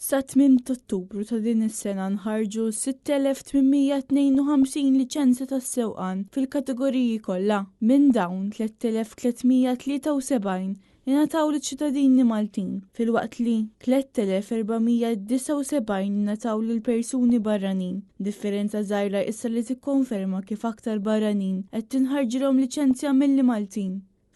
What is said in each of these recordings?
Sa tmiem ta' Ottubru ta' din is-sena nħarġu 6,852 liċenzja tas-sewqan fil-kategoriji kollha. Minn dawn 3,373 ingħataw liċ-ċittadini Maltin, filwaqt li 3,479 ingħataw lil persuni barranin. Differenza żgħira issa li tikkonferma kif aktar barranin qed tinħarġilhom liċenzja milli Maltin.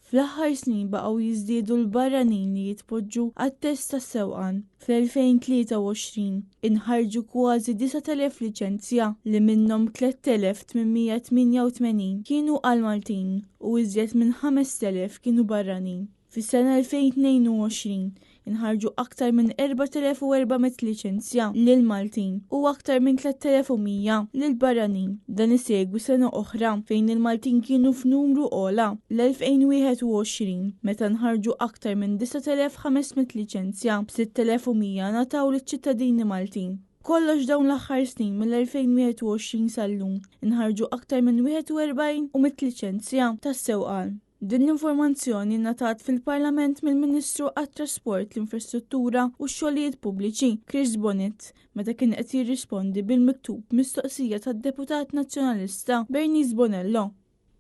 Fl-aħħar snin baqgħu jiżdiedu l-barranin li jitpoġġu għat-test tas-sewqan. Fl-2023 inħarġu kważi 9,000 liċenzja li minnhom 3,888 kienu għal Maltin u iżjed minn 5,000 kienu barranin. Fis-sena 2022 inħarġu aktar minn 4,400 liċenzja lil Maltin u aktar minn 3,100 lil barranin. Dan isegwi sena oħra fejn il-Maltin kienu f'numru ola l-2021 meta nħarġu aktar minn 9,500 liċenzja b'6,100 nataw liċ-ċittadini Maltin. Kollox dawn l-aħħar snin mill-2021 sal-lum inħarġu aktar minn 41,100 liċenzja tas-sewqan. Din l-informazzjoni ngħatat fil-Parlament mill-Ministru għat-Trasport, l-Infrastruttura u x-Xogħlijiet Pubbliċi Chris Bonnet meta kien qed jirrispondi bil-miktub mistoqsija tad-Deputat Nazzjonalista Bernice Bonello.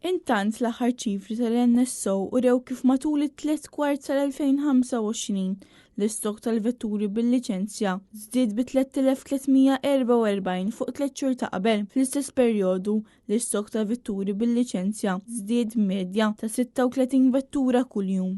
Intant l-aħħar ċifri tal-NSO urew kif matul it-tliet kwart tal-2025 l-istok tal-vetturi bil-liċenzja żdied bi 3,344 fuq 3 xhur ta' qabel. Fl-istess perjodu l-istok tal-vetturi bil-liċenzja żdied medja ta' 36 vettura kuljum.